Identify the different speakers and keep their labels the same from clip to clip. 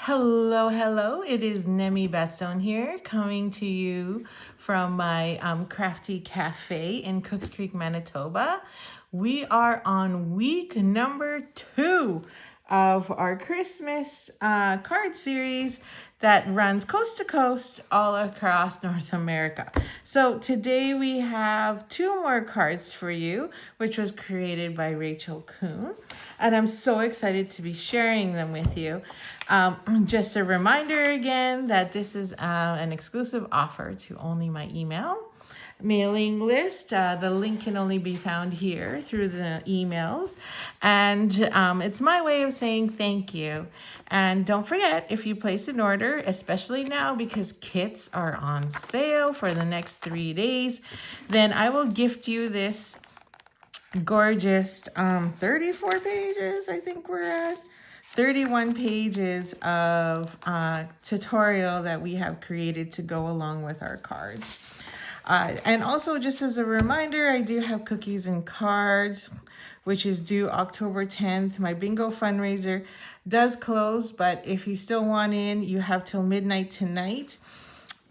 Speaker 1: Hello, hello. It is Nemi Batstone here, coming to you from my crafty cafe in Cooks Creek, Manitoba. We are on week number 2 of our Christmas card series that runs coast to coast all across North America. So today we have 2 more cards for you, which was created by Rachel Kuhn. And I'm so excited to be sharing them with you. Just a reminder again that this is an exclusive offer to only my email mailing list. The link can only be found here through the emails. And it's my way of saying thank you. And don't forget, if you place an order, especially now because kits are on sale for the next 3 days, then I will gift you this gorgeous 34 pages, I think we're at. 31 pages of tutorial that we have created to go along with our cards. And also, just as a reminder, I do have cookies and cards, which is due October 10th. My bingo fundraiser does close, but if you still want in, you have till midnight tonight.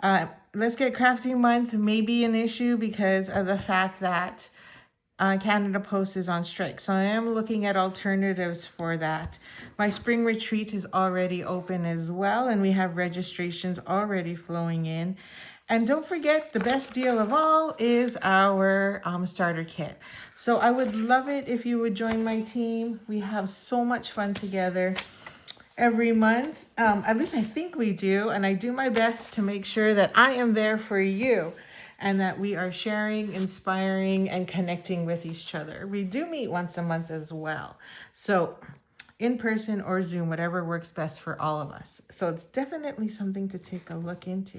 Speaker 1: Let's Get Crafty month may be an issue because of the fact that Canada Post is on strike. So I am looking at alternatives for that. My spring retreat is already open as well, and we have registrations already flowing in. And don't forget, the best deal of all is our starter kit. So I would love it if you would join my team. We have so much fun together every month. At least I think we do. And I do my best to make sure that I am there for you and that we are sharing, inspiring, and connecting with each other. We do meet once a month as well. So in person or Zoom, whatever works best for all of us. So it's definitely something to take a look into.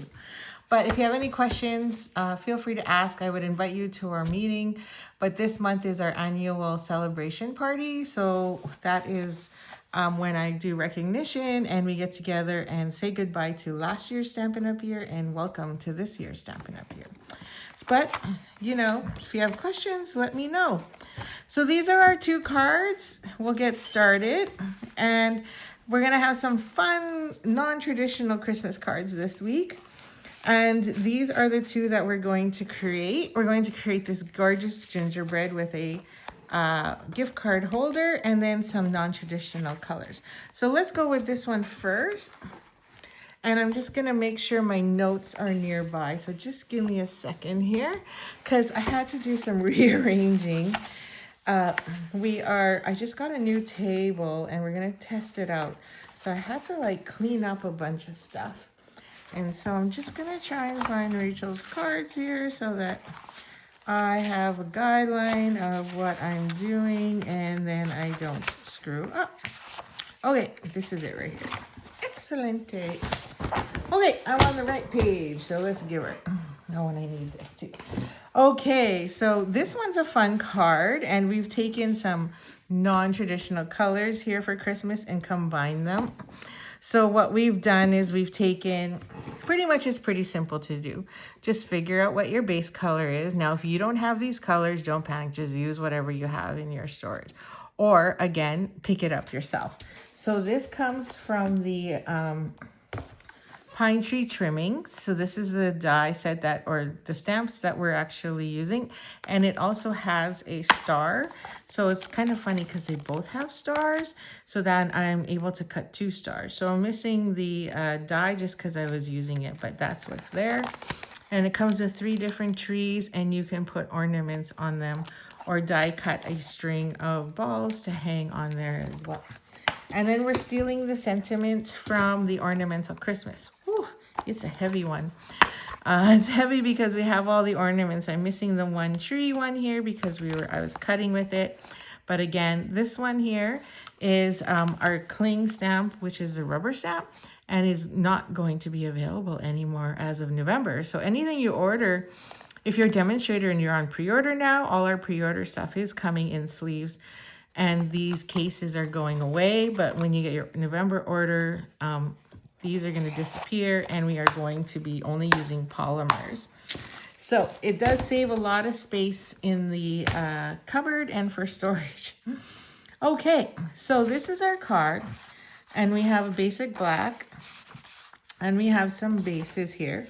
Speaker 1: But if you have any questions, feel free to ask. I would invite you to our meeting. But this month is our annual celebration party. So that is when I do recognition and we get together and say goodbye to last year's Stampin' Up! Year and welcome to this year's Stampin' Up! Year. But, if you have questions, let me know. So these are our 2 cards. We'll get started. And we're going to have some fun, non-traditional Christmas cards this week. And these are the 2 that we're going to create. We're going to create this gorgeous gingerbread with a gift card holder and then some non-traditional colors. So let's go with this one first. And I'm just going to make sure my notes are nearby. So just give me a second here because I had to do some rearranging. I just got a new table and we're going to test it out. So I had to clean up a bunch of stuff. And so I'm just going to try and find Rachel's cards here so that I have a guideline of what I'm doing and then I don't screw up. Okay, this is it right here. Excellent. Okay, I'm on the right page, so let's give her. Oh, and I need this too. Okay, so this one's a fun card, and we've taken some non-traditional colors here for Christmas and combined them. So what we've done is we've taken, pretty much it's pretty simple to do. Just figure out what your base color is. Now, if you don't have these colors, don't panic. Just use whatever you have in your storage. Or, again, pick it up yourself. So this comes from the pine tree trimmings. So this is the die set or the stamps that we're actually using. And it also has a star. So it's kind of funny because they both have stars. So that I'm able to cut 2 stars. So I'm missing the die just because I was using it, but that's what's there. And it comes with 3 different trees and you can put ornaments on them or die cut a string of balls to hang on there as well. And then we're stealing the sentiment from the Ornamental Christmas. Whew, it's a heavy one. It's heavy because we have all the ornaments. I'm missing the 1 tree one here because I was cutting with it. But again, this one here is our cling stamp, which is a rubber stamp, and is not going to be available anymore as of November. So anything you order, if you're a demonstrator and you're on pre-order now, all our pre-order stuff is coming in sleeves. And these cases are going away, but when you get your November order, these are going to disappear and we are going to be only using polymers. So it does save a lot of space in the cupboard and for storage. Okay, so this is our card. And we have a basic black. And we have some bases here.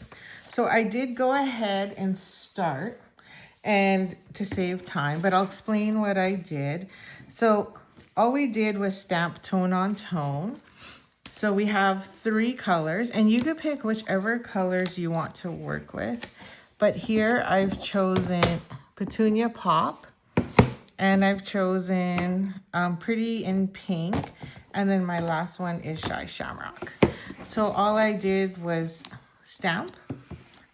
Speaker 1: So I did go ahead and start and to save time, but I'll explain what I did. So all we did was stamp tone on tone. So we have 3 colors, and you could pick whichever colors you want to work with. But here I've chosen Petunia Pop, and I've chosen Pretty in Pink, and then my last one is Shy Shamrock. So all I did was stamp,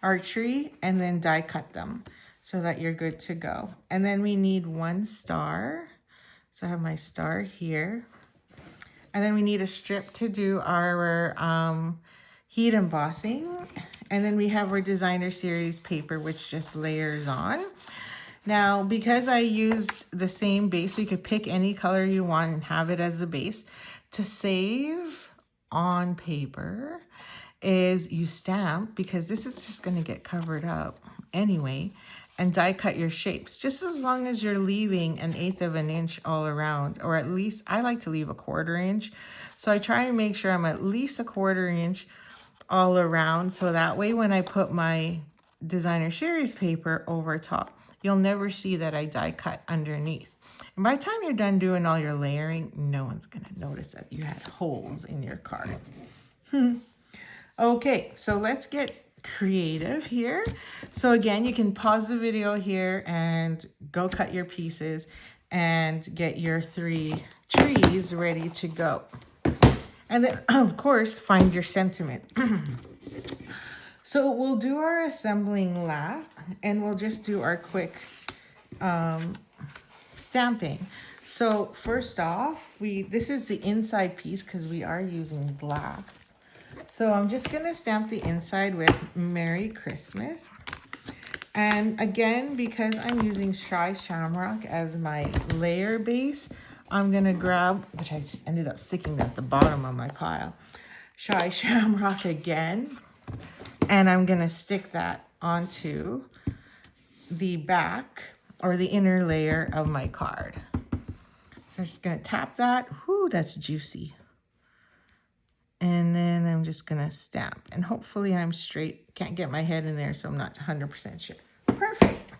Speaker 1: archery, and then die cut them so that you're good to go. And then we need 1 star. So I have my star here. And then we need a strip to do our heat embossing. And then we have our designer series paper, which just layers on. Now, because I used the same base, so you could pick any color you want and have it as a base. To save on paper is you stamp, because this is just going to get covered up anyway, and die cut your shapes, just as long as you're leaving 1/8 of an inch all around, or at least I like to leave a 1/4 inch. So I try and make sure I'm at least a 1/4 inch all around, so that way when I put my designer series paper over top, you'll never see that I die cut underneath. And by the time you're done doing all your layering, no one's going to notice that you had holes in your card. Okay, so let's get creative here. So again, you can pause the video here and go cut your pieces and get your 3 trees ready to go. And then, of course, find your sentiment. So we'll do our assembling last, and we'll just do our quick stamping. So first off, this is the inside piece because we are using black. So I'm just going to stamp the inside with Merry Christmas. And again, because I'm using Shy Shamrock as my layer base, I'm going to grab, which I ended up sticking at the bottom of my pile, Shy Shamrock again. And I'm going to stick that onto the back or the inner layer of my card. So I'm just going to tap that. Whoo, that's juicy. And then I'm just going to stamp. And hopefully I'm straight. Can't get my head in there, so I'm not 100% sure. Perfect.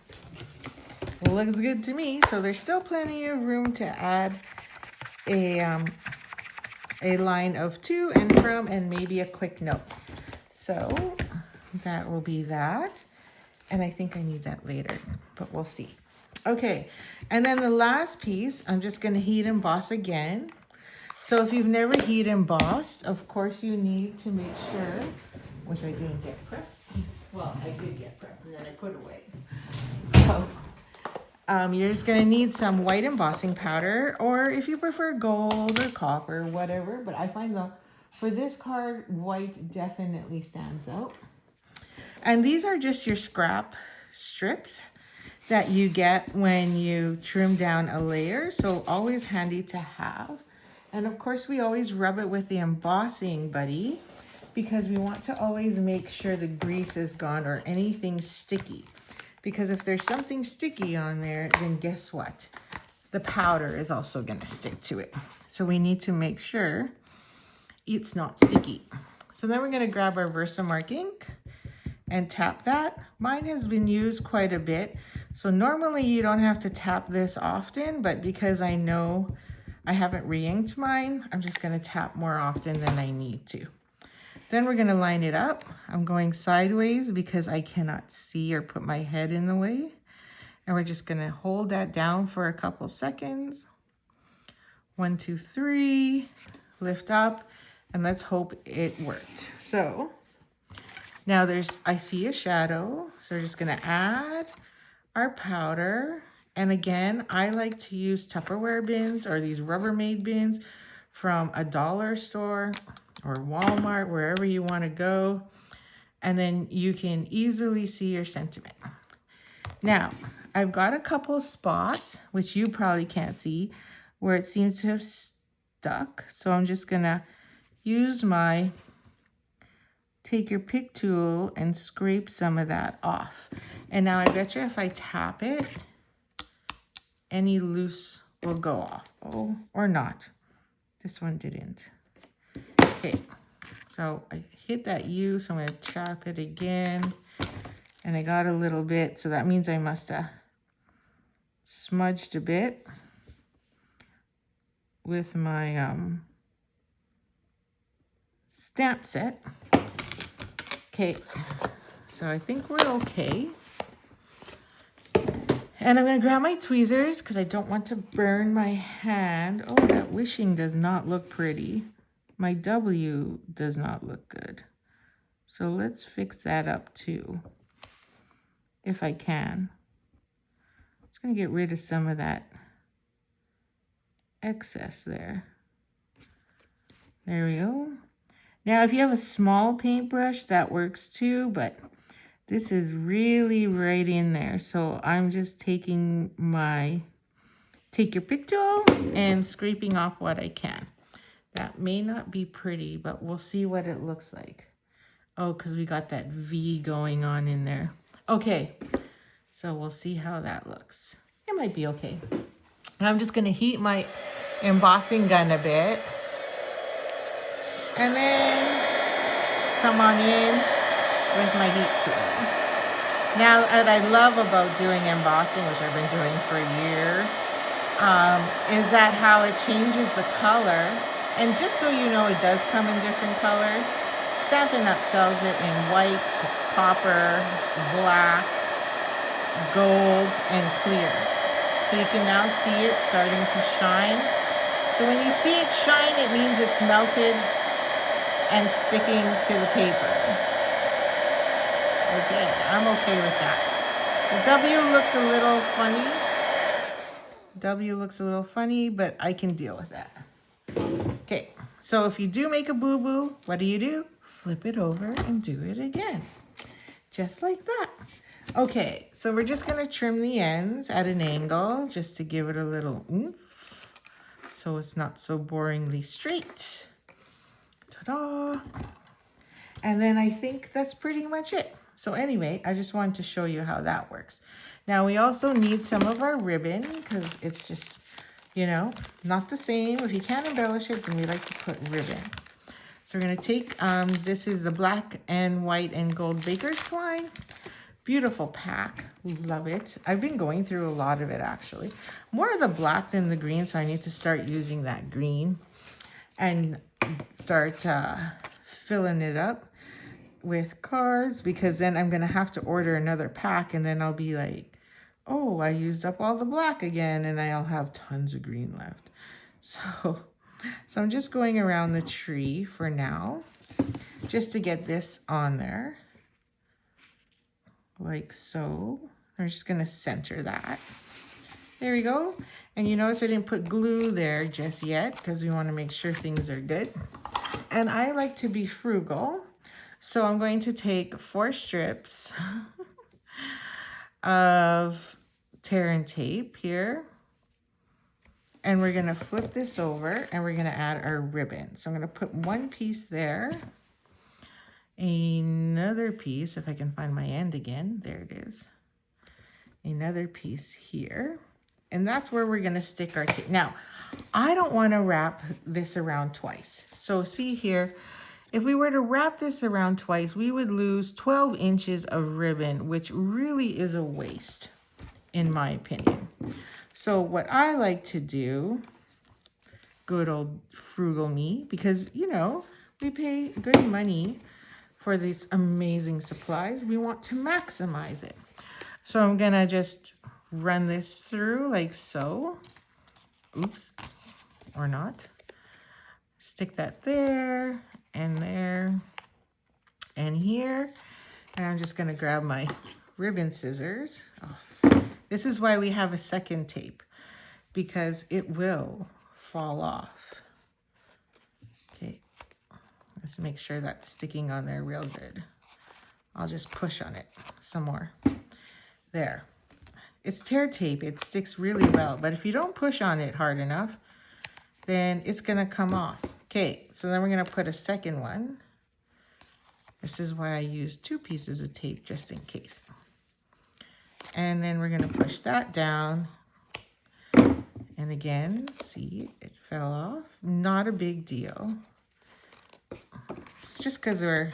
Speaker 1: Looks good to me. So there's still plenty of room to add a line of to and from and maybe a quick note. So that will be that. And I think I need that later, but we'll see. Okay, and then the last piece, I'm just going to heat emboss again. So if you've never heat embossed, of course you need to make sure, which I didn't get prepped. Well, I did get prepped and then I put away. So you're just going to need some white embossing powder, or if you prefer gold or copper, whatever. But I find for this card, white definitely stands out. And these are just your scrap strips that you get when you trim down a layer. So always handy to have. And of course, we always rub it with the embossing buddy because we want to always make sure the grease is gone or anything sticky. Because if there's something sticky on there, then guess what? The powder is also going to stick to it. So we need to make sure it's not sticky. So then we're going to grab our Versamark ink and tap that. Mine has been used quite a bit. So normally you don't have to tap this often, but because I know I haven't re-inked mine, I'm just going to tap more often than I need to. Then we're going to line it up. I'm going sideways because I cannot see or put my head in the way. And we're just going to hold that down for a couple seconds. 1, 2, 3, lift up, and let's hope it worked. So now I see a shadow, so we're just going to add our powder. And again, I like to use Tupperware bins or these Rubbermaid bins from a dollar store or Walmart, wherever you want to go. And then you can easily see your sentiment. Now, I've got a couple spots, which you probably can't see, where it seems to have stuck. So I'm just going to use my take your pick tool and scrape some of that off. And now I bet you if I tap it, any loose will go off. Oh, or not. This one didn't. So I hit that U, so I'm going to tap it again. And I got a little bit, so that means I must have smudged a bit with my stamp set. Okay, so I think we're okay. And I'm going to grab my tweezers because I don't want to burn my hand. Oh, that wishing does not look pretty. My W does not look good. So let's fix that up too, if I can. Just going to get rid of some of that excess there. There we go. Now, if you have a small paintbrush, that works too, but this is really right in there. So I'm just taking my take your pick tool and scraping off what I can. That may not be pretty, but we'll see what it looks like. Oh, because we got that V going on in there. Okay, so we'll see how that looks. It might be okay. And I'm just going to heat my embossing gun a bit. And then come on in with my heat tool. Now, what I love about doing embossing, which I've been doing for years, is that how it changes the color. And just so you know, it does come in different colors. Stampin' Up! Sells it in white, copper, black, gold, and clear. So you can now see it starting to shine. So when you see it shine, it means it's melted and sticking to the paper. Okay, I'm okay with that. The W looks a little funny. W looks a little funny, but I can deal with that. Okay, so if you do make a boo-boo, what do? Flip it over and do it again. Just like that. Okay, so we're just gonna trim the ends at an angle just to give it a little oomph, so it's not so boringly straight. Ta-da! And then I think that's pretty much it. So anyway, I just wanted to show you how that works. Now we also need some of our ribbon because it's just, you know, not the same. If you can't embellish it, then we like to put ribbon. So we're going to take, this is the black and white and gold baker's twine. Beautiful pack. Love it. I've been going through a lot of it actually. More of the black than the green, so I need to start using that green and start filling it up with cards, because then I'm going to have to order another pack and then I'll be like, oh, I used up all the black again and I'll have tons of green left. So I'm just going around the tree for now, just to get this on there, like so. I'm just going to center that. There we go. And you notice I didn't put glue there just yet because we want to make sure things are good. And I like to be frugal. So I'm going to take 4 strips of tear and tape here. And we're going to flip this over and we're going to add our ribbon. So I'm going to put 1 piece there. Another piece, if I can find my end again. There it is. Another piece here. And that's where we're going to stick our tape. Now, I don't want to wrap this around twice. So see here, if we were to wrap this around twice, we would lose 12 inches of ribbon, which really is a waste, in my opinion. So what I like to do, good old frugal me, because, you know, we pay good money for these amazing supplies. We want to maximize it. So I'm going to just run this through like so. Oops, or not. Stick that there and there and here. And I'm just going to grab my ribbon scissors. Oh, this is why we have a second tape, because it will fall off. Okay, let's make sure that's sticking on there real good. I'll just push on it some more. There. It's tear tape. It sticks really well. But if you don't push on it hard enough, then it's going to come off. Okay, so then we're going to put a second one. This is why I use 2 pieces of tape just in case. And then we're going to push that down. And again, see, it fell off. Not a big deal. It's just because we're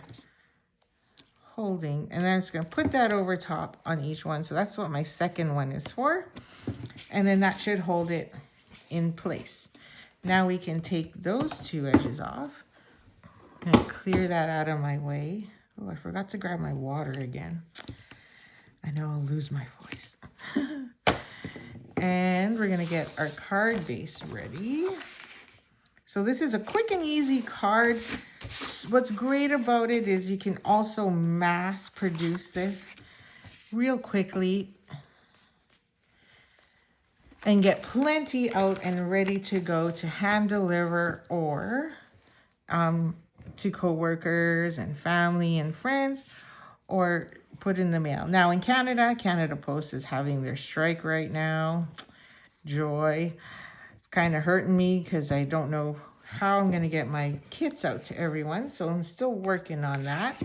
Speaker 1: holding. And then I'm just going to put that over top on each one. So that's what my second one is for. And then that should hold it in place. Now we can take those two edges off and clear that out of my way. Oh, I forgot to grab my water again. I know I'll lose my voice. And we're going to get our card base ready. So this is a quick and easy card. What's great about it is you can also mass produce this real quickly and get plenty out and ready to go to hand deliver or to coworkers and family and friends, or put in the mail. Now in Canada, Canada Post is having their strike right now. Joy. It's kind of hurting me because I don't know how I'm going to get my kits out to everyone. So I'm still working on that.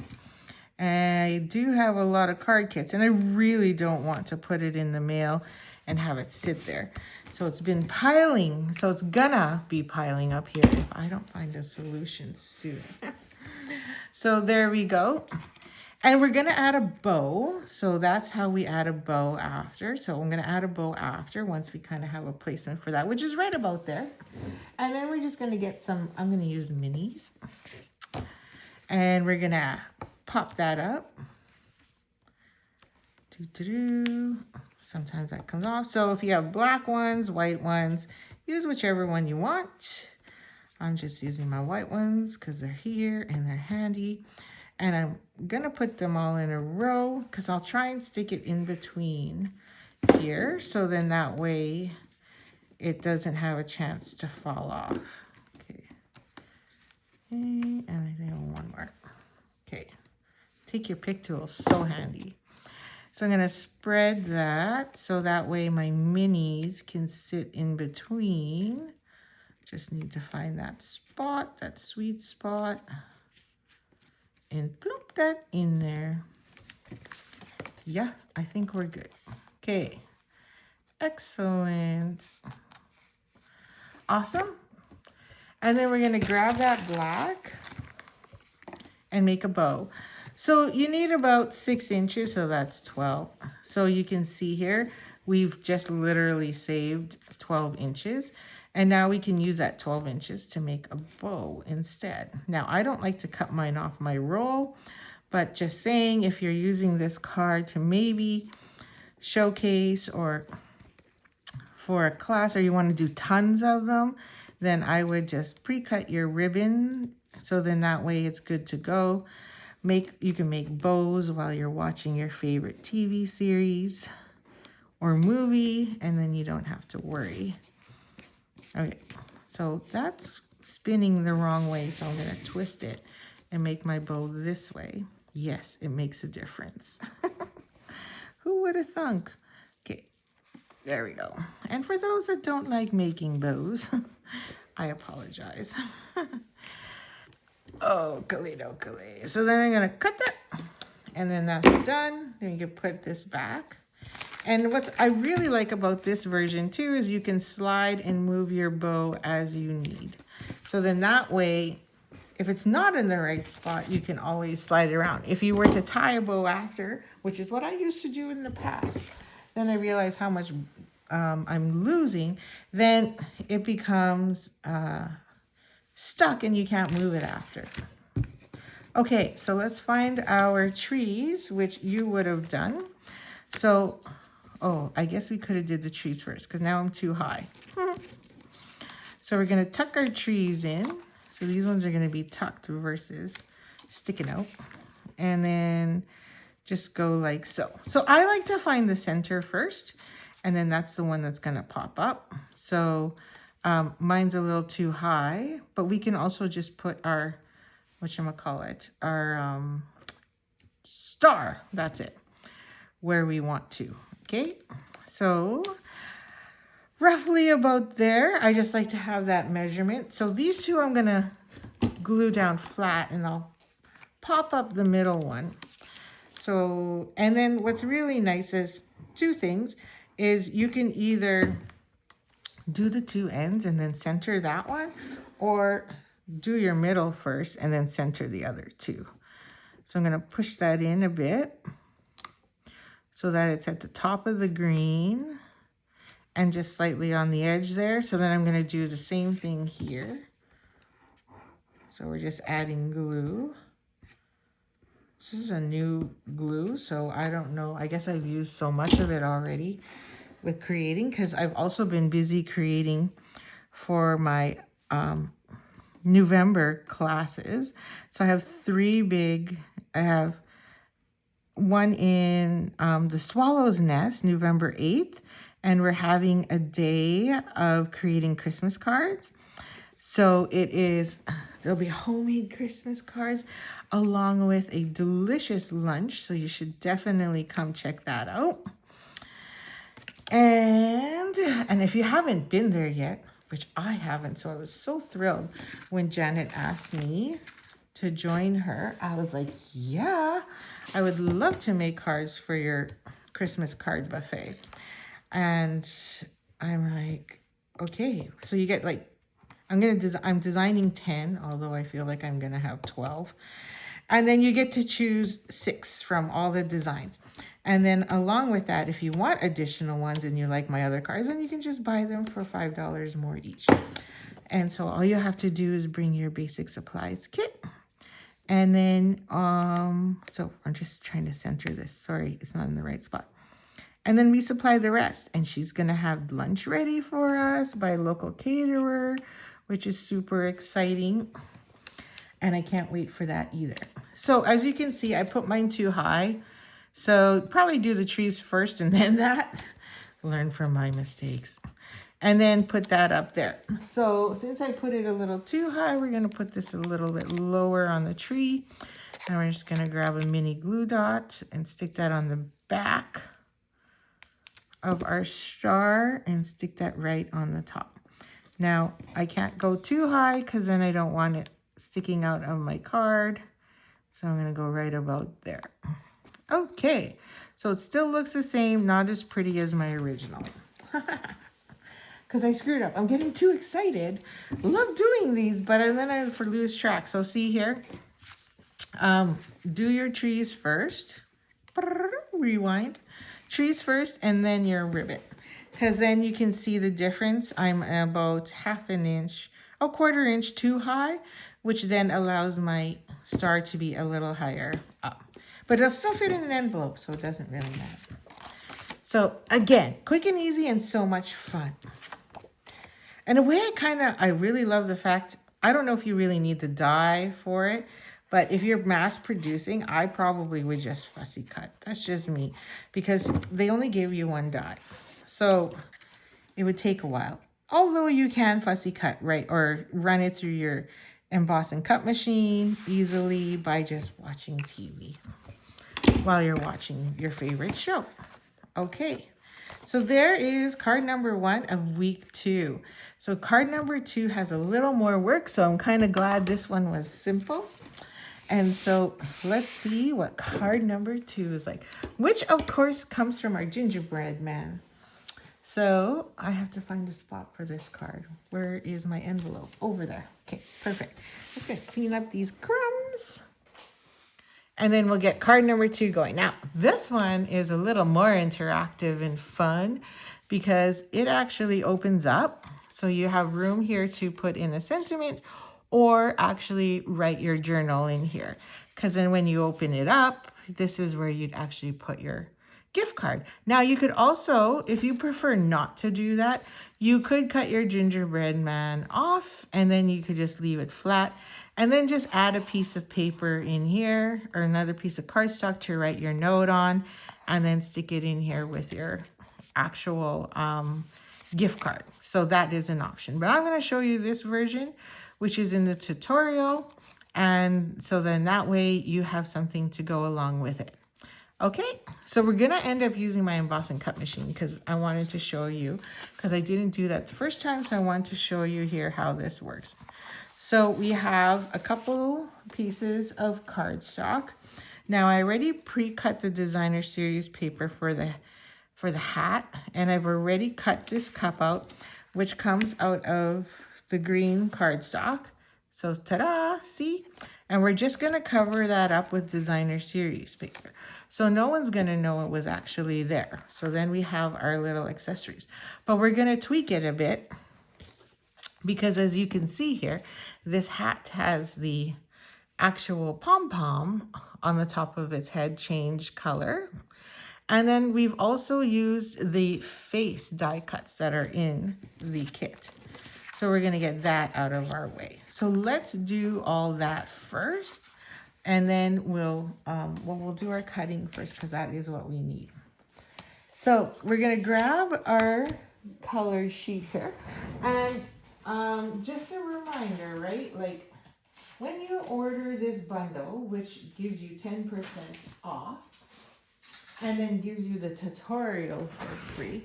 Speaker 1: And I do have a lot of card kits and I really don't want to put it in the mail and have it sit there. So it's been piling. So it's gonna be piling up here if I don't find a solution soon. So there we go. And we're gonna add a bow. So that's how we add a bow after. So I'm gonna add a bow after once we kind of have a placement for that, which is right about there. And then we're just gonna get some, I'm gonna use minis. And we're gonna pop that up. Sometimes that comes off. So if you have black ones, white ones, use whichever one you want. I'm just using my white ones because they're here and they're handy. And I'm gonna put them all in a row because I'll try and stick it in between here. So then that way it doesn't have a chance to fall off. Okay. And I think I want one more. Okay. Take your pick tool, so handy. So I'm gonna spread that so that way my minis can sit in between. Just need to find that spot, that sweet spot, and plop that in there. Yeah, I think we're good. Okay, excellent. Awesome. And then we're gonna grab that black and make a bow. So you need about 6 inches, so that's 12. So you can see here, we've just literally saved 12 inches. And now we can use that 12 inches to make a bow instead. Now, I don't like to cut mine off my roll, but just saying, if you're using this card to maybe showcase or for a class, or you want to do tons of them, then I would just pre-cut your ribbon. So then that way it's good to go. You can make bows while you're watching your favorite TV series or movie, and then you don't have to worry. Okay, so that's spinning the wrong way, so I'm gonna twist it and make my bow this way. Yes, it makes a difference. Who would have thunk? Okay, there we go. And for those that don't like making bows, I apologize. Oh, Kaleidokale. So then I'm gonna cut that, and then that's done. Then you can put this back. And what I really like about this version too is you can slide and move your bow as you need. So then that way, if it's not in the right spot, you can always slide it around. If you were to tie a bow after, which is what I used to do in the past, then I realized how much I'm losing, then it becomes stuck and you can't move it after. Okay, so let's find our trees, which you would have done. So, oh, I guess we could have did the trees first because now I'm too high. So we're gonna tuck our trees in. So these ones are gonna be tucked versus sticking out. And then just go like so. So I like to find the center first, and then that's the one that's gonna pop up. So mine's a little too high, but we can also just put our, whatchamacallit, our star, that's it, where we want to, okay? So roughly about there, I just like to have that measurement. So these two I'm gonna glue down flat and I'll pop up the middle one. So, and then what's really nice is two things, is you can either do the two ends and then center that one, or do your middle first and then center the other two. So I'm going to push that in a bit so that it's at the top of the green and just slightly on the edge there. So then I'm going to do the same thing here. So we're just adding glue. This is a new glue, so I don't know. I guess I've used so much of it already with creating, because I've also been busy creating for my November classes. So I have I have one in the Swallow's Nest, November 8th, and we're having a day of creating Christmas cards. So there'll be homemade Christmas cards along with a delicious lunch. So you should definitely come check that out. And if you haven't been there yet, which I haven't, so I was so thrilled when Janet asked me to join her. I was like, yeah, I would love to make cards for your Christmas card buffet. And I'm like, okay, so you get like, I'm designing 10, although I feel like I'm gonna have 12. And then you get to choose 6 from all the designs. And then along with that, if you want additional ones and you like my other cards, then you can just buy them for $5 more each. And so all you have to do is bring your basic supplies kit. And then, so I'm just trying to center this. Sorry, it's not in the right spot. And then we supply the rest. And she's going to have lunch ready for us by a local caterer, which is super exciting. And I can't wait for that either. So as you can see, I put mine too high. So probably do the trees first and then that. Learn from my mistakes. And then put that up there. So since I put it a little too high, we're going to put this a little bit lower on the tree. And we're just going to grab a mini glue dot and stick that on the back of our star and stick that right on the top. Now, I can't go too high because then I don't want it sticking out of my card. So I'm going to go right about there. Okay, so it still looks the same, not as pretty as my original. Because I screwed up. I'm getting too excited. Love doing these, but then I lose track. So see here, do your trees first. Rewind. Trees first and then your ribbon. Because then you can see the difference. I'm about a quarter inch too high, which then allows my star to be a little higher up. But it'll still fit in an envelope, so it doesn't really matter. So again, quick and easy and so much fun. And a way I really love the fact, I don't know if you really need to die for it, but if you're mass producing, I probably would just fussy cut. That's just me, because they only give you one die. So it would take a while. Although you can fussy cut, right? Or run it through your emboss and cut machine easily by just watching TV while you're watching your favorite show. Okay, so there is card number 1 of week 2. So card number 2 has a little more work, so I'm kind of glad this one was simple. And so let's see what card number 2 is like, which of course comes from our gingerbread man. So I have to find a spot for this card. Where is my envelope? Over there. Okay, perfect. Just gonna clean up these crumbs. And then we'll get card number 2 going. Now, this one is a little more interactive and fun because it actually opens up. So you have room here to put in a sentiment or actually write your journal in here. Because then when you open it up, this is where you'd actually put your gift card. Now you could also, if you prefer not to do that, you could cut your gingerbread man off and then you could just leave it flat and then just add a piece of paper in here or another piece of cardstock to write your note on and then stick it in here with your actual gift card. So that is an option, but I'm going to show you this version, which is in the tutorial. And so then that way you have something to go along with it. Okay, so we're going to end up using my emboss and cut machine because I wanted to show you, because I didn't do that the first time, so I want to show you here how this works. So we have a couple pieces of cardstock. Now I already pre-cut the designer series paper for the hat, and I've already cut this cup out, which comes out of the green cardstock. So ta-da, see? And we're just gonna cover that up with designer series paper. So no one's gonna know it was actually there. So then we have our little accessories. But we're gonna tweak it a bit because as you can see here, this hat has the actual pom-pom on the top of its head change color. And then we've also used the face die cuts that are in the kit. So we're gonna get that out of our way. So let's do all that first. And then we'll do our cutting first because that is what we need. So we're gonna grab our color sheet here. And just a reminder, right? Like when you order this bundle, which gives you 10% off, and then gives you the tutorial for free,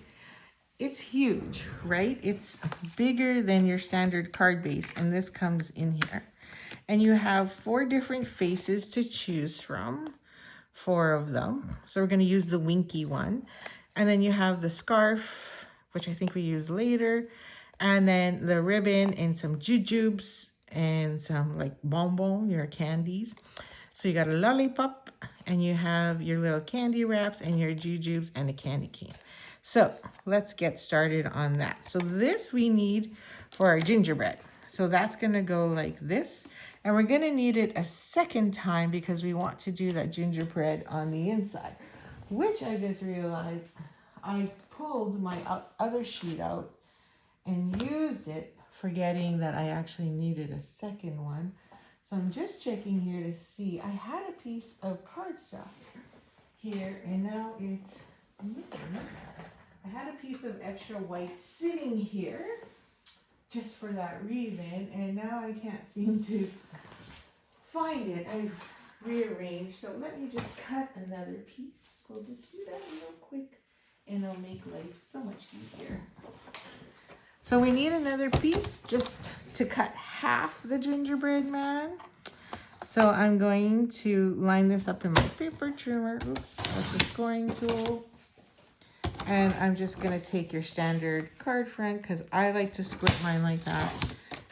Speaker 1: it's huge, right? It's bigger than your standard card base, and this comes in here. And you have 4 different faces to choose from, 4 of them. So we're gonna use the winky one. And then you have the scarf, which I think we use later. And then the ribbon and some jujubes and some like bonbon, your candies. So you got a lollipop and you have your little candy wraps and your jujubes and a candy cane. So let's get started on that. So this we need for our gingerbread. So that's gonna go like this. And we're gonna need it a second time because we want to do that gingerbread on the inside, which I just realized I pulled my other sheet out and used it, forgetting that I actually needed a second one. So I'm just checking here to see. I had a piece of cardstock here and now it's missing. I had a piece of extra white sitting here just for that reason, and now I can't seem to find it. I've rearranged, so let me just cut another piece. We'll just do that real quick and it'll make life so much easier. So we need another piece just to cut half the gingerbread man. So I'm going to line this up in my paper trimmer. Oops, that's a scoring tool. And I'm just gonna take your standard card front because I like to split mine like that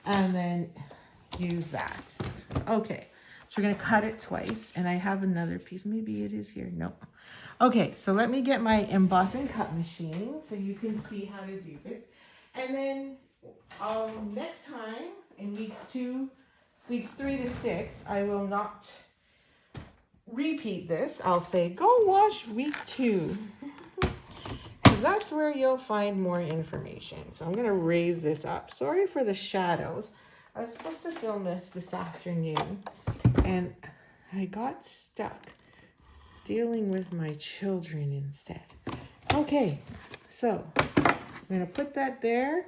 Speaker 1: and then use that. Okay, so we're gonna cut it twice and I have another piece. Maybe it is here, no. Okay, so let me get my emboss and cut machine so you can see how to do this. And then next time in weeks 3 to 6, I will not repeat this. I'll say, go watch week 2. Because that's where you'll find more information. So I'm going to raise this up. Sorry for the shadows. I was supposed to film this afternoon. And I got stuck dealing with my children instead. Okay, so I'm going to put that there.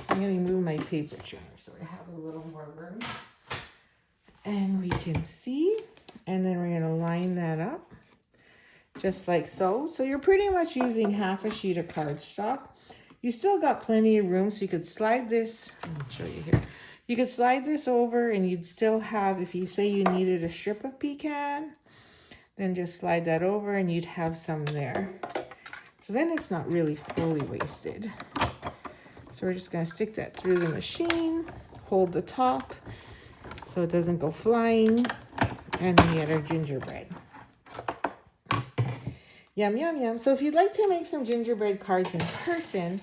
Speaker 1: I'm going to move my paper trimmer so I have a little more room. And we can see. And then we're going to line that up. Just like so. So you're pretty much using half a sheet of cardstock. You still got plenty of room, so you could slide this. Let me show you here. You could slide this over and you'd still have, if you say you needed a strip of pecan, then just slide that over and you'd have some there. So then it's not really fully wasted. So we're just going to stick that through the machine, hold the top so it doesn't go flying, and then get our gingerbread. Yum, yum, yum. So if you'd like to make some gingerbread cards in person,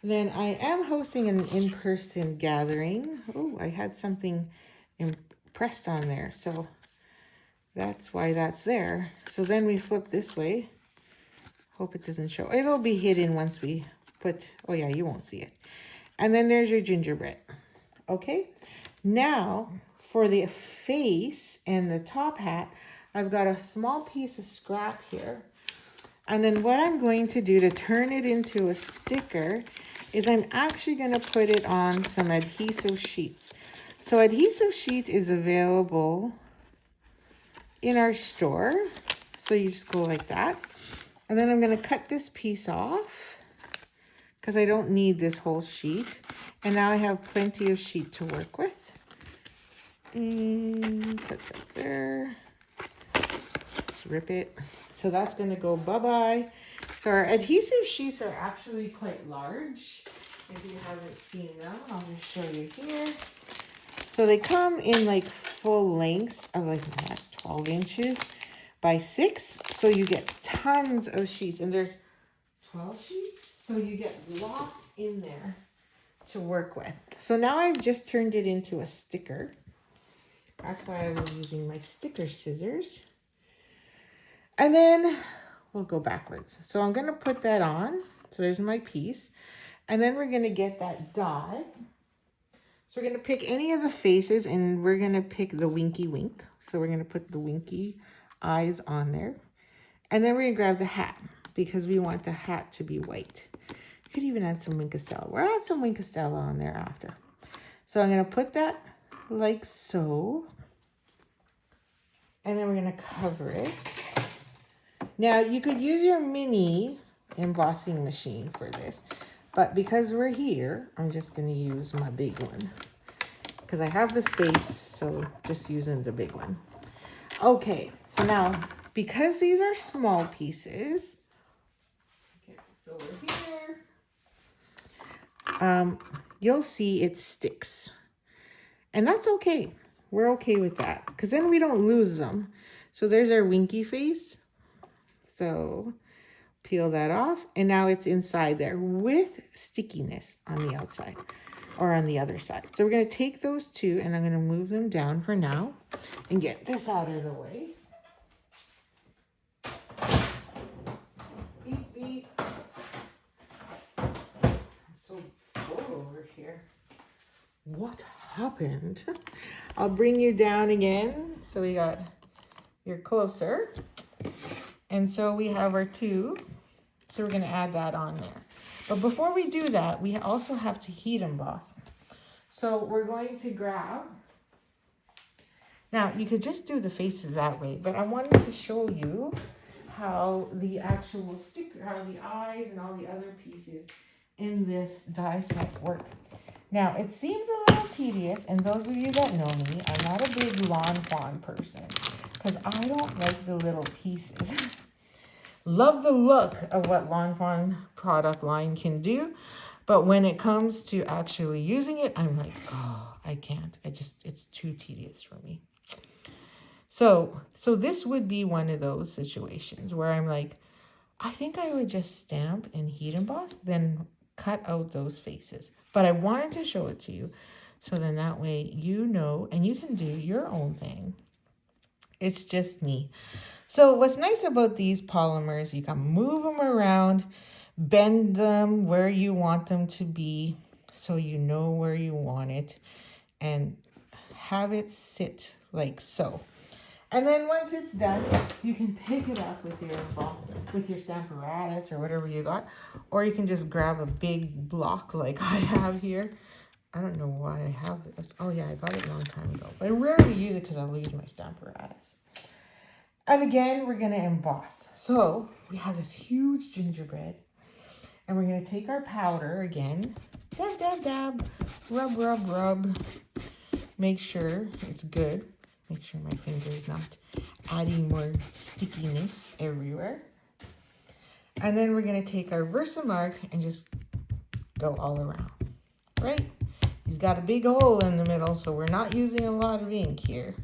Speaker 1: then I am hosting an in-person gathering. Oh, I had something impressed on there. So that's why that's there. So then we flip this way. Hope it doesn't show. It'll be hidden once we put, oh yeah, you won't see it. And then there's your gingerbread. Okay. Now for the face and the top hat, I've got a small piece of scrap here. And then what I'm going to do to turn it into a sticker is I'm actually going to put it on some adhesive sheets. So adhesive sheet is available in our store. So you just go like that. And then I'm going to cut this piece off because I don't need this whole sheet. And now I have plenty of sheet to work with. And put that there. Just rip it. So that's going to go bye-bye. So our adhesive sheets are actually quite large. If you haven't seen them, I'll just show you here. So they come in like full lengths of like 12 inches by 6. So you get tons of sheets, and there's 12 sheets. So you get lots in there to work with. So now I've just turned it into a sticker. That's why I was using my sticker scissors. And then we'll go backwards. So I'm going to put that on. So there's my piece. And then we're going to get that die. So we're going to pick any of the faces, and we're going to pick the winky wink. So we're going to put the winky eyes on there. And then we're going to grab the hat because we want the hat to be white. You could even add some Wink of Stella. We'll add some Wink of Stella on there after. So I'm going to put that like so. And then we're going to cover it. Now, you could use your mini embossing machine for this, but because we're here, I'm just going to use my big one because I have the space, so just using the big one. Okay, so now, because these are small pieces, get this over here, you'll see it sticks. And that's okay. We're okay with that because then we don't lose them. So there's our winky face. So peel that off, and now it's inside there with stickiness on the outside or on the other side. So we're going to take those two, and I'm going to move them down for now and get this out of the way. Beep, beep. I'm so full over here. What happened? I'll bring you down again. So we got, you're closer. And so we have our two. So we're going to add that on there. But before we do that, we also have to heat emboss. So we're going to grab. Now, you could just do the faces that way, but I wanted to show you how the actual sticker, how the eyes and all the other pieces in this die set work. Now, it seems a little tedious, and those of you that know me, I'm not a big Lawn Fawn person because I don't like the little pieces. Love the look of what Lawn Fawn product line can do, but when it comes to actually using it, I'm like, oh, I can't. It's too tedious for me. So this would be one of those situations where I'm like, I think I would just stamp and heat emboss, then cut out those faces. But I wanted to show it to you, so then that way you know, and you can do your own thing. It's just me. So what's nice about these polymers, you can move them around, bend them where you want them to be so you know where you want it, and have it sit like so. And then once it's done, you can pick it up with your emboss, with your Stamparatus or whatever you got, or you can just grab a big block like I have here. I don't know why I have this. Oh yeah, I got it a long time ago, but I rarely use it because I'll use my Stamparatus. And again, we're going to emboss. So we have this huge gingerbread, and we're going to take our powder again, dab, dab, dab, rub, rub, rub, make sure it's good. Make sure my finger is not adding more stickiness everywhere. And then we're going to take our Versamark and just go all around, right? He's got a big hole in the middle, so we're not using a lot of ink here.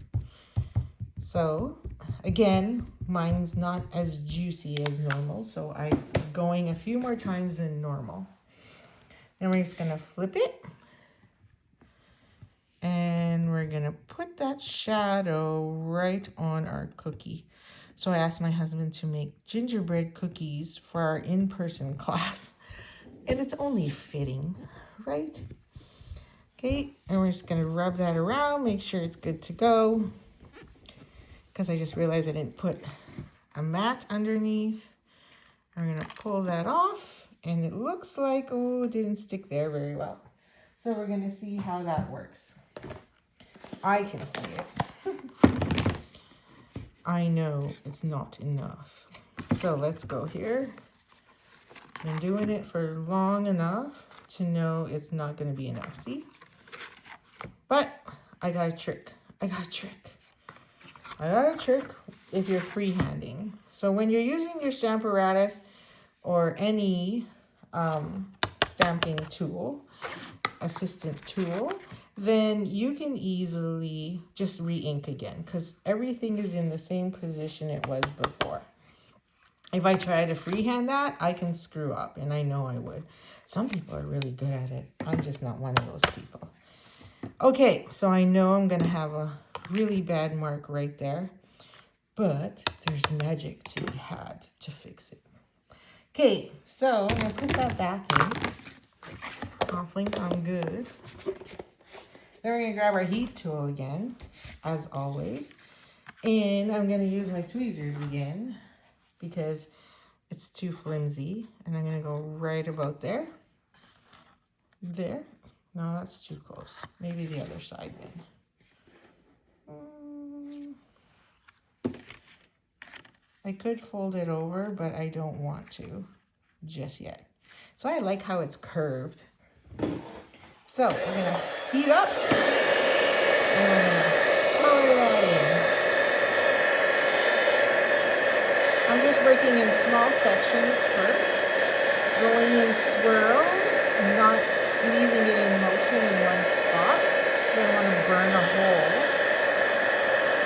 Speaker 1: So again, mine's not as juicy as normal, so I'm going a few more times than normal. Then we're just going to flip it. And we're going to put that shadow right on our cookie. So I asked my husband to make gingerbread cookies for our in-person class. And it's only fitting, right? Okay, and we're just going to rub that around, make sure it's good to go. Because I just realized I didn't put a mat underneath. I'm going to pull that off. And it looks like, oh, it didn't stick there very well. So we're going to see how that works. I can see it. I know it's not enough. So let's go here. Been doing it for long enough to know it's not going to be enough. See? But I got a trick. I got a trick if you're freehanding. So when you're using your Stamparatus or any stamping tool, assistant tool, then you can easily just re-ink again because everything is in the same position it was before. If I try to freehand that, I can screw up, and I know I would. Some people are really good at it. I'm just not one of those people. Okay, so I know I'm going to have a really bad mark right there, but there's magic to be had to fix it. Okay, so I'm going to put that back in. I think I'm good. Then we're going to grab our heat tool again, as always. And I'm going to use my tweezers again because it's too flimsy. And I'm going to go right about there. There. No, that's too close. Maybe the other side then. I could fold it over, but I don't want to just yet. So I like how it's curved. So we're going to heat up. And we're going to color that in. I'm just working in small sections first. Going in swirls, not leaving it in motion in one spot. Don't want to burn a hole.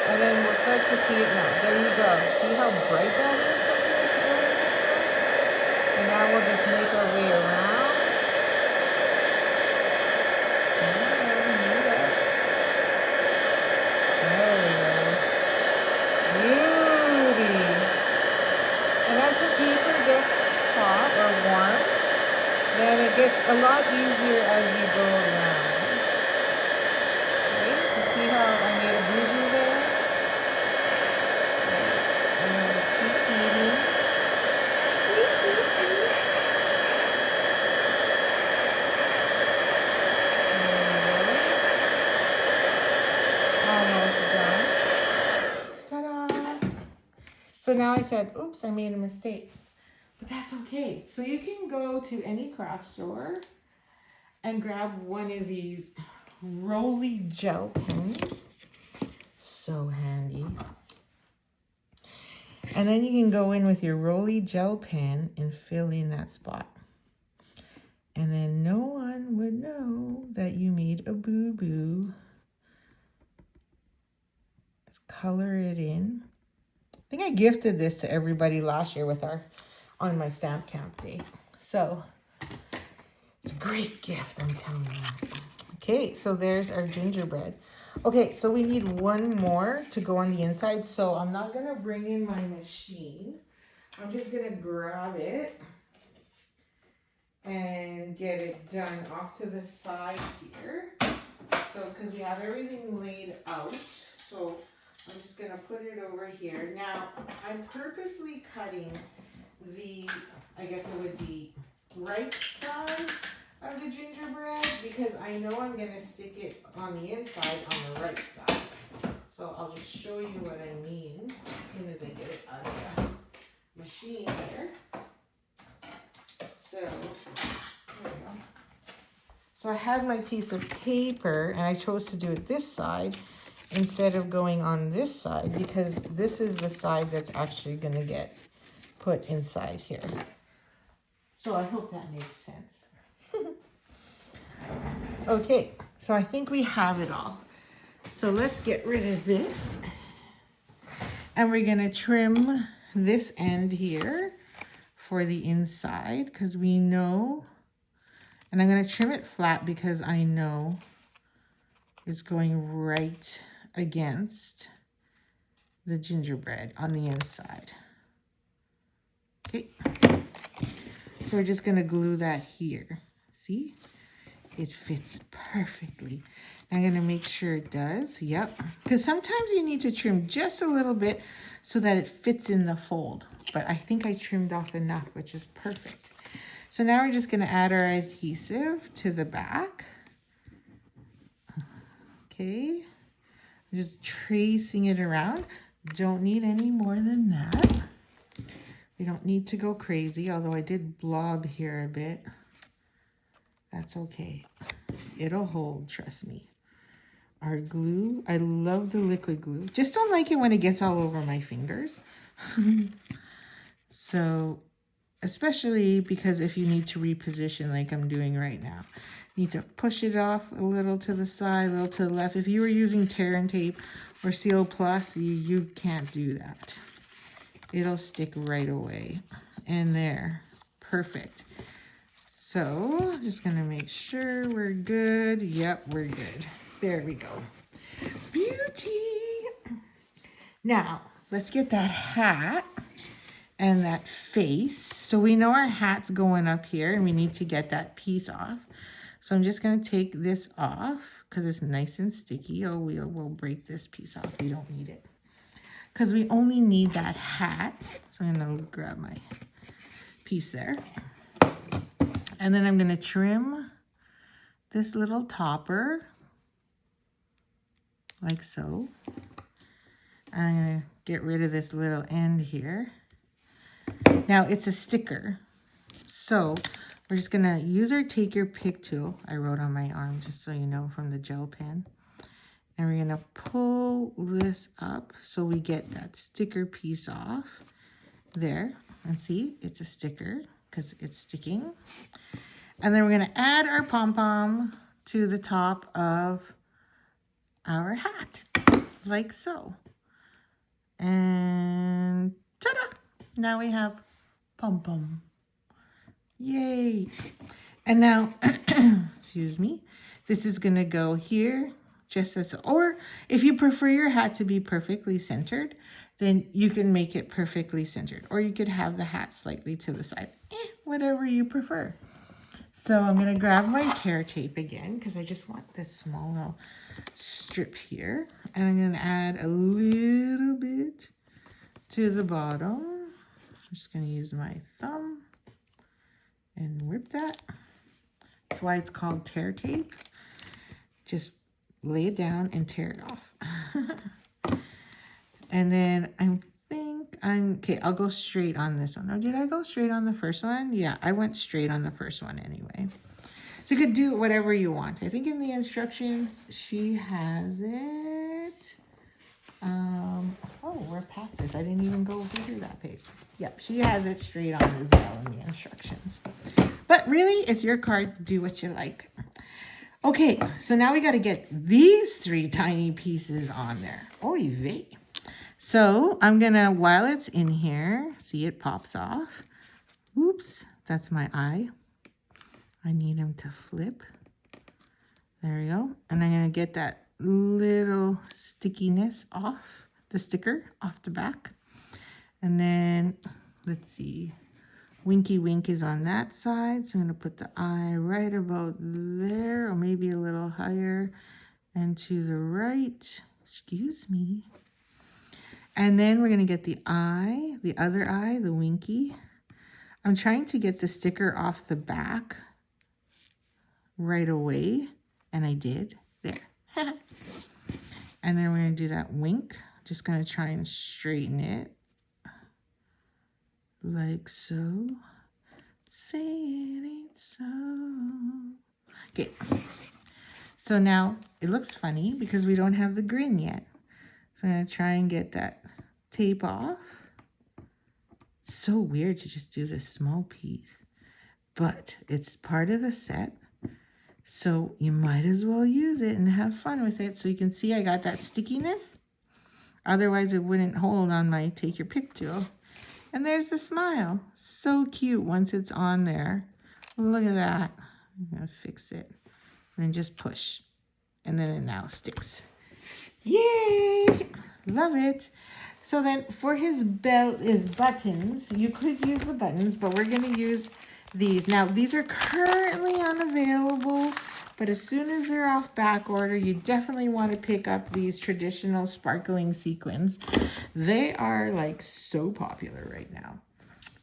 Speaker 1: And then we'll start to see it now. There you go. See how bright that is compared to everything else? And now we'll just make our way around. There we go. Beauty. And as the paper gets hot or warm, then it gets a lot easier as you go around. Okay, you see how I made a boo-boo there? And then keep heating. Almost done. Ta-da! So now I said, oops, I made a mistake. But that's okay. So you can go to any craft store and grab one of these Rolly gel pens. So handy. And then you can go in with your Rolly gel pen and fill in that spot. And then no one would know that you made a boo-boo. Let's color it in. I think I gifted this to everybody last year with on my stamp camp day. So it's a great gift, I'm telling you. Okay, so there's our gingerbread. Okay, so we need one more to go on the inside. So I'm not gonna bring in my machine. I'm just gonna grab it and get it done off to the side here. So, because we have everything laid out. So I'm just gonna put it over here. Now, I'm purposely cutting I guess it would be right side of the gingerbread because I know I'm going to stick it on the inside on the right side. So I'll just show you what I mean as soon as I get it out of the machine here. So, there we go. So I had my piece of paper and I chose to do it this side instead of going on this side because this is the side that's actually going to get put inside here. So I hope that makes sense. Okay, so I think we have it all. So let's get rid of this. And we're gonna trim this end here for the inside because we know, and I'm gonna trim it flat because I know it's going right against the gingerbread on the inside. Okay, so we're just gonna glue that here. See, it fits perfectly. I'm gonna make sure it does, yep. Because sometimes you need to trim just a little bit so that it fits in the fold. But I think I trimmed off enough, which is perfect. So now we're just gonna add our adhesive to the back. Okay, I'm just tracing it around. Don't need any more than that. We don't need to go crazy, although I did blob here a bit. That's okay. It'll hold, trust me. Our glue, I love the liquid glue. Just don't like it when it gets all over my fingers. So especially because if you need to reposition like I'm doing right now. You need to push it off a little to the side, a little to the left. If you were using tear and tape or Seal Plus, you can't do that. It'll stick right away. And there, perfect. So, just gonna make sure we're good. Yep, we're good. There we go. Beauty! Now, let's get that hat and that face. So we know our hat's going up here and we need to get that piece off. So I'm just gonna take this off because it's nice and sticky. Oh, we'll break this piece off. We don't need it. Because we only need that hat. So I'm gonna grab my piece there. And then I'm gonna trim this little topper like so. I'm gonna get rid of this little end here. Now it's a sticker. So we're just gonna use our take your pick tool. I wrote on my arm just so you know from the gel pen. And we're gonna pull this up so we get that sticker piece off there. And see, it's a sticker because it's sticking. And then we're gonna add our pom-pom to the top of our hat, like so. And ta-da! Now we have pom-pom. Yay! And now, excuse me, this is gonna go here, just as, or if you prefer your hat to be perfectly centered, then you can make it perfectly centered. Or you could have the hat slightly to the side, whatever you prefer. So I'm gonna grab my tear tape again because I just want this small little strip here. And I'm gonna add a little bit to the bottom. I'm just gonna use my thumb and rip that. That's why it's called tear tape. Just lay it down and tear it off. And then okay, I'll go straight on this one. Oh, did I go straight on the first one? Yeah, I went straight on the first one anyway. So you could do whatever you want. I think in the instructions, she has it. Oh, we're past this. I didn't even go through that page. Yep, she has it straight on as well in the instructions. But really, it's your card. Do what you like. Okay, so now we got to get these 3 tiny pieces on there. Oy vey. So I'm gonna, while it's in here, see it pops off. Oops, that's my eye. I need him to flip. There we go. And I'm gonna get that little stickiness off, the sticker off the back. And then, let's see, Winky Wink is on that side. So I'm gonna put the eye right about there, or maybe a little higher and to the right. Excuse me. And then we're gonna get the eye, the other eye, the Winky. I'm trying to get the sticker off the back right away, and I did, there. And then we're gonna do that wink. Just gonna try and straighten it, like so. Say it ain't so. Okay, so now it looks funny because we don't have the grin yet. So I'm gonna try and get that tape off. It's so weird to just do this small piece, but it's part of the set. So you might as well use it and have fun with it. So you can see I got that stickiness. Otherwise it wouldn't hold on my take your pick tool. And there's the smile. So cute once it's on there. Look at that. I'm gonna fix it. And then just push. And then it now sticks. Yay! Love it. So then for his belt, his buttons, you could use the buttons, but we're gonna use these. Now, these are currently unavailable, but as soon as they're off back order, you definitely want to pick up these traditional sparkling sequins. They are like so popular right now.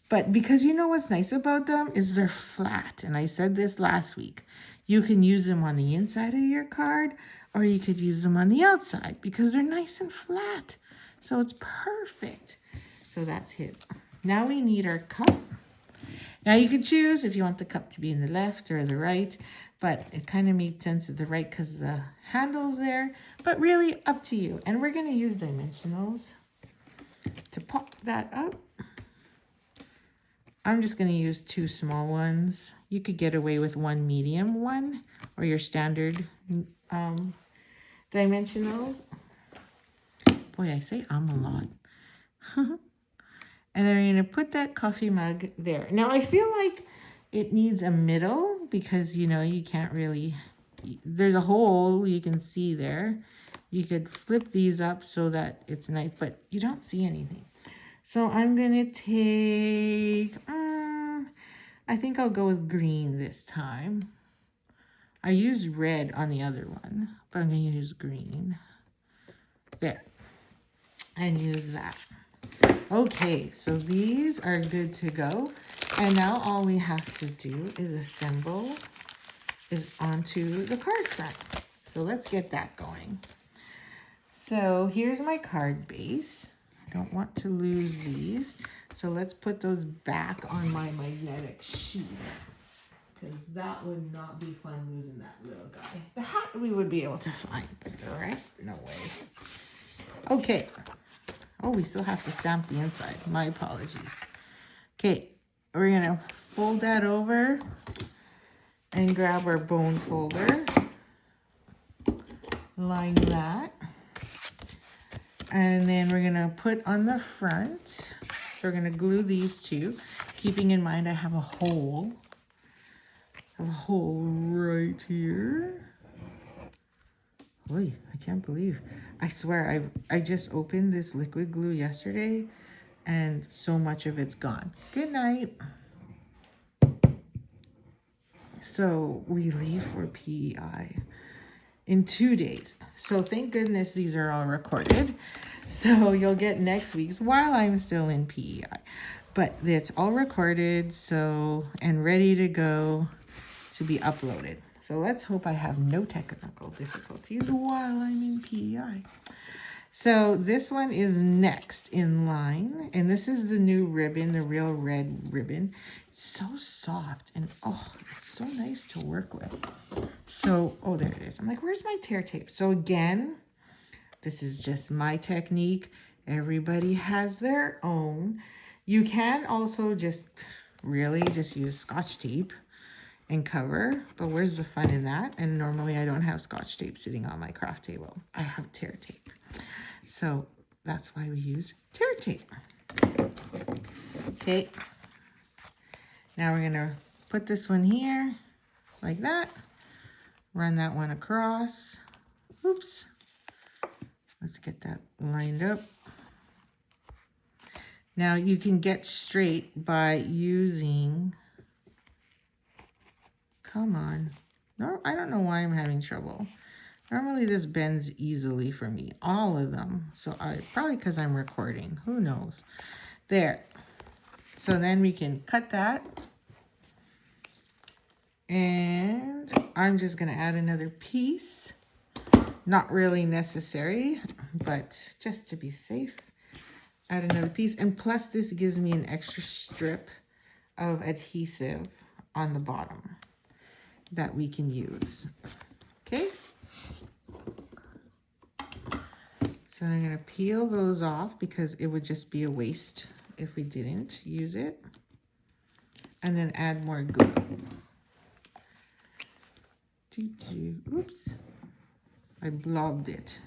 Speaker 1: But because you know what's nice about them is they're flat. And I said this last week. You can use them on the inside of your card, or you could use them on the outside because they're nice and flat. So it's perfect. So that's his. Now we need our cup. Now you can choose if you want the cup to be in the left or the right, but it kind of made sense at the right because the handle's there, but really up to you. And we're gonna use dimensionals to pop that up I'm just going to use 2 small ones. You could get away with 1 medium one or your standard dimensionals. Boy, I say a lot. And then we're going to put that coffee mug there. Now, I feel like it needs a middle because, you know, you can't really, there's a hole you can see there. You could flip these up so that it's nice, but you don't see anything. So I'm going to take, I think I'll go with green this time. I used red on the other one, but I'm going to use green. There. And use that. Okay, so these are good to go. And now all we have to do is assemble onto the card front. So let's get that going. So here's my card base. I don't want to lose these. So let's put those back on my magnetic sheet, because that would not be fun losing that little guy. The hat we would be able to find, but the rest, no way. Okay. Oh, we still have to stamp the inside. My apologies. Okay, we're going to fold that over and grab our bone folder. Line that. And then we're going to put on the front. So we're going to glue these two, keeping in mind I have a hole. I have a hole right here. Oy, I can't believe. I swear, I just opened this liquid glue yesterday and so much of it's gone. Good night. So we leave for PEI in 2 days. So thank goodness these are all recorded. So you'll get next week's while I'm still in PEI. But it's all recorded, so, and ready to go to be uploaded. So let's hope I have no technical difficulties while I'm in PEI. So this one is next in line. And this is the new ribbon, the real red ribbon. It's so soft and oh, it's so nice to work with. So, oh, there it is. I'm like, where's my tear tape? So again, this is just my technique. Everybody has their own. You can also just really just use Scotch tape and cover, but where's the fun in that? And normally I don't have Scotch tape sitting on my craft table. I have tear tape. So that's why we use tear tape. Okay. Now we're gonna put this one here like that. Run that one across. Oops. Let's get that lined up. Now you can get straight by using, come on. No, I don't know why I'm having trouble. Normally this bends easily for me, all of them. So probably because I'm recording, who knows. There. So then we can cut that. And I'm just gonna add another piece. Not really necessary, but just to be safe, add another piece. And plus this gives me an extra strip of adhesive on the bottom that we can use. Okay. So I'm going to peel those off because it would just be a waste if we didn't use it. And then add more glue. Oops. I blobbed it.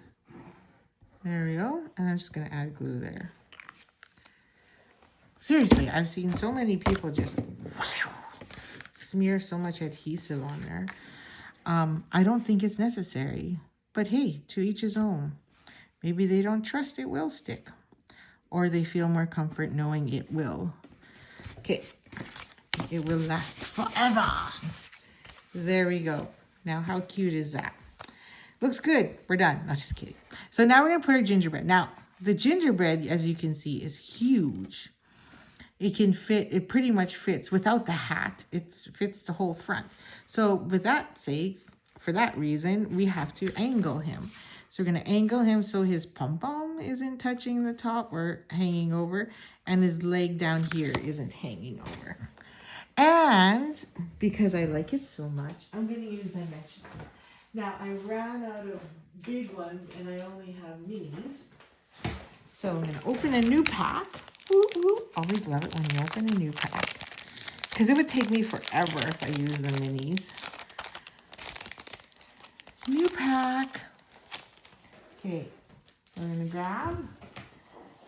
Speaker 1: There we go. And I'm just going to add glue there. Seriously, I've seen so many people just smear so much adhesive on there. I don't think it's necessary. But hey, to each his own. Maybe they don't trust it will stick. Or they feel more comfort knowing it will. Okay. It will last forever. There we go. Now, how cute is that? Looks good. We're done. No, just kidding. So now we're going to put our gingerbread. Now, the gingerbread, as you can see, is huge. It can fit, it pretty much fits without the hat. It fits the whole front. So with that sake, for that reason, we have to angle him. So we're going to angle him so his pom-pom isn't touching the top or hanging over, and his leg down here isn't hanging over. And because I like it so much, I'm going to use dimensionals. Now, I ran out of big ones, and I only have minis. So I'm going to open a new pack. Ooh, ooh. Always love it when you open a new pack. Because it would take me forever if I use the minis. New pack. Okay, so I'm going to grab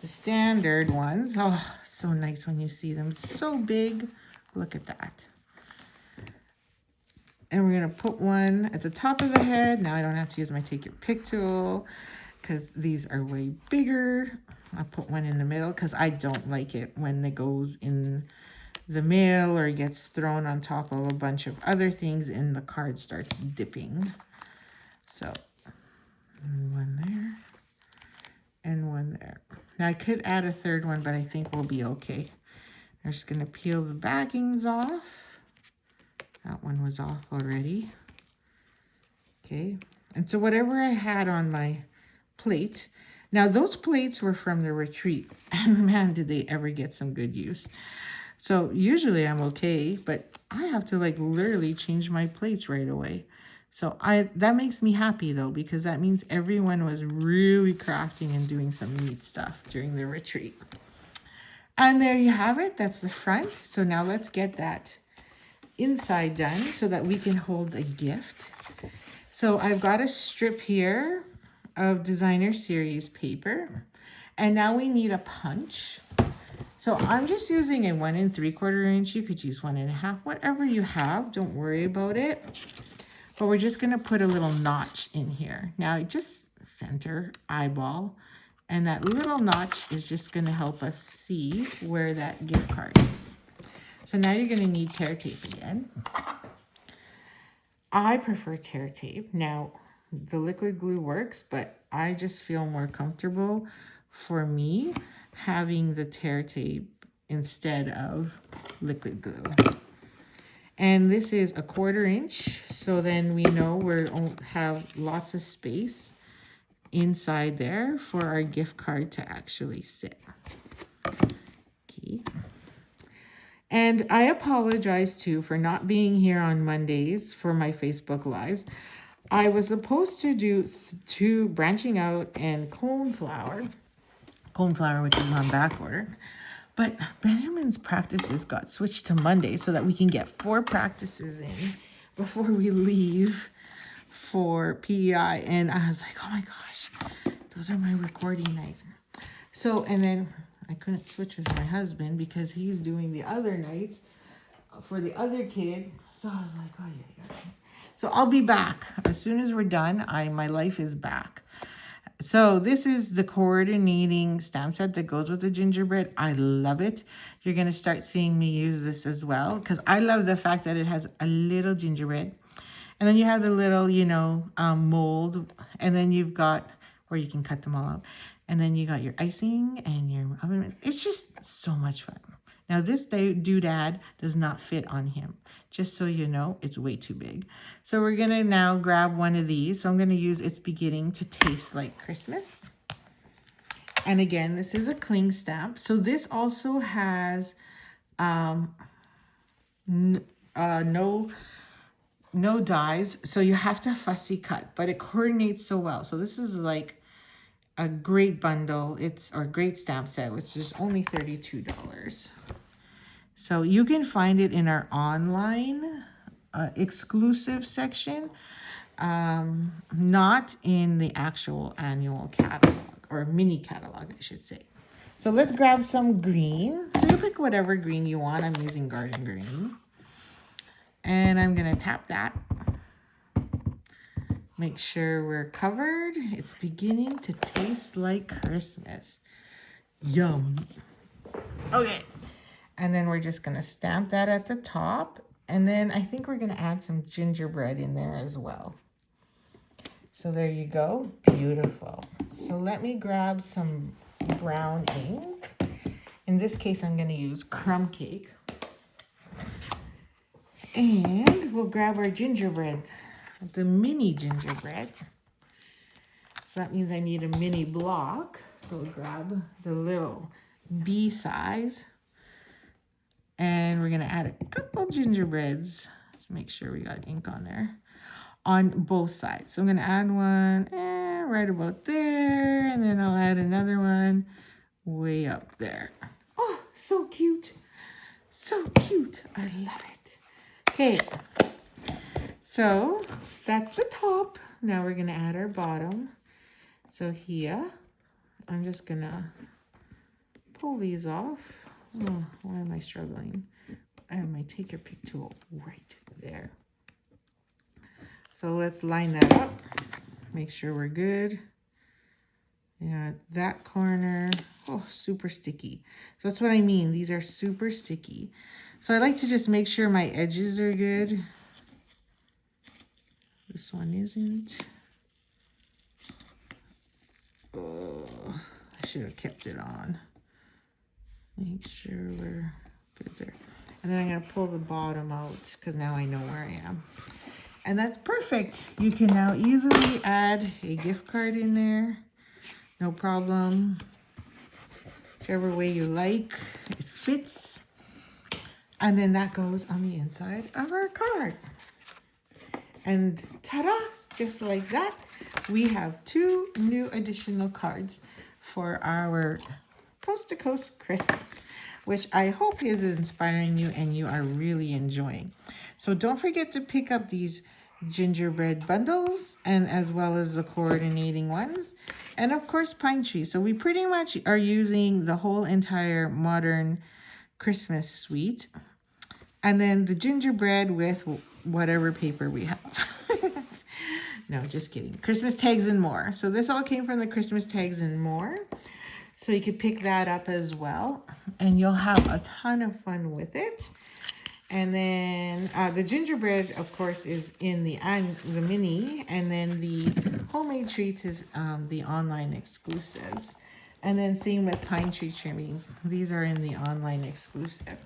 Speaker 1: the standard ones. Oh, so nice when you see them. So big. Look at that. And we're going to put one at the top of the head. Now I don't have to use my take your pick tool because these are way bigger. I'll put one in the middle because I don't like it when it goes in the mail or gets thrown on top of a bunch of other things and the card starts dipping. So one there and one there. Now I could add a third one, but I think we'll be okay. I'm just going to peel the baggings off. That one was off already. Okay. And so whatever I had on my plate, now those plates were from the retreat. And man, did they ever get some good use. So usually I'm okay, but I have to like literally change my plates right away. So that makes me happy though, because that means everyone was really crafting and doing some neat stuff during the retreat. And there you have it. That's the front. So now let's get that inside done so that we can hold a gift. So I've got a strip here of designer series paper, and now we need a punch. So I'm just using a 1 3/4 inch. You could use 1 1/2, whatever you have. Don't worry about it. But we're just going to put a little notch in here. Now just center, eyeball, and that little notch is just going to help us see where that gift card is. So now you're going to need tear tape again. I prefer tear tape. Now, the liquid glue works, but I just feel more comfortable for me having the tear tape instead of liquid glue. And this is a 1/4 inch, so then we know we'll have lots of space inside there for our gift card to actually sit. Okay. And I apologize too for not being here on Mondays for my Facebook Lives. I was supposed to do 2 branching out and cone flower, which is on back order. But Benjamin's practices got switched to Monday so that we can get 4 practices in before we leave for PEI. And I was like, oh my gosh, those are my recording nights. So, and then I couldn't switch with my husband because he's doing the other nights for the other kid. So I was like, oh yeah. So I'll be back. As soon as we're done, my life is back. So this is the coordinating stamp set that goes with the gingerbread. I love it. You're going to start seeing me use this as well because I love the fact that it has a little gingerbread. And then you have the little, mold. And then you've got where you can cut them all out. And then you got your icing and your oven. It's just so much fun. Now this doodad does not fit on him. Just so you know, it's way too big. So we're going to now grab one of these. So I'm going to use It's Beginning to Taste Like Christmas. And again, this is a cling stamp. So this also has no dies. So you have to fussy cut, but it coordinates so well. So this is like a great bundle. Or great stamp set, which is only $32. So you can find it in our online exclusive section, not in the actual annual catalog or mini catalog, I should say. So let's grab some green. So you pick whatever green you want. I'm using garden green. And I'm going to tap that. Make sure we're covered. It's beginning to taste like Christmas. Yum. Okay. And then we're just going to stamp that at the top. And then I think we're going to add some gingerbread in there as well. So there you go. Beautiful. So let me grab some brown ink. In this case, I'm going to use crumb cake. And we'll grab our gingerbread, the mini gingerbread. So that means I need a mini block. So we'll grab the little B size. And we're going to add a couple gingerbreads. Let's make sure we got ink on there. On both sides. So I'm going to add one right about there. And then I'll add another one way up there. so cute. So cute. I love it. Okay. So that's the top. Now we're going to add our bottom. So here, I'm just going to pull these off. Oh, why am I struggling? I have my take your pick tool right there. So let's line that up. Make sure we're good. Yeah, that corner, oh, super sticky. So that's what I mean. These are super sticky. So I like to just make sure my edges are good. This one isn't. Oh, I should have kept it on. Make sure we're good there. And then I'm going to pull the bottom out because now I know where I am. And that's perfect. You can now easily add a gift card in there. No problem. Whichever way you like, it fits. And then that goes on the inside of our card. And ta-da, just like that, we have 2 new additional cards for our Coast to Coast Christmas, which I hope is inspiring you and you are really enjoying. So don't forget to pick up these gingerbread bundles and as well as the coordinating ones, and of course pine tree. So we pretty much are using the whole entire modern Christmas suite, and then the gingerbread with whatever paper we have. No, just kidding. Christmas tags and more. So this all came from the Christmas tags and more, so you could pick that up as well and you'll have a ton of fun with it. And then the gingerbread, of course, is in the mini. And then the homemade treats is the online exclusives. And then same with pine tree trimmings. These are in the online exclusive.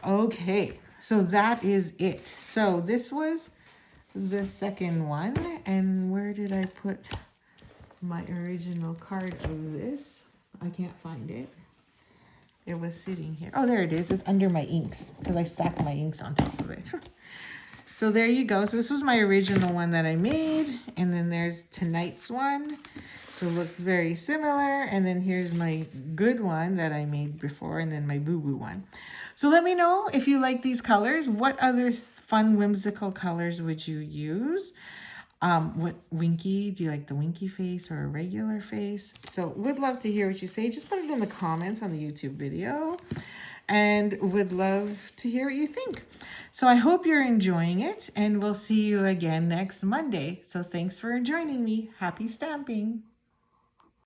Speaker 1: Okay, so that is it. So this was the second one. And where did I put my original card of this? I can't find it. It was sitting here. Oh, there it is. It's under my inks because I stacked my inks on top of it. So there you go. So this was my original one that I made. And then there's tonight's one. So it looks very similar. And then here's my good one that I made before. And then my boo-boo one. So let me know if you like these colors. What other fun, whimsical colors would you use? What Winky? Do you like the Winky face or a regular face? So would love to hear what you say. Just put it in the comments on the YouTube video and would love to hear what you think. So I hope you're enjoying it and we'll see you again next Monday. So thanks for joining me. Happy stamping.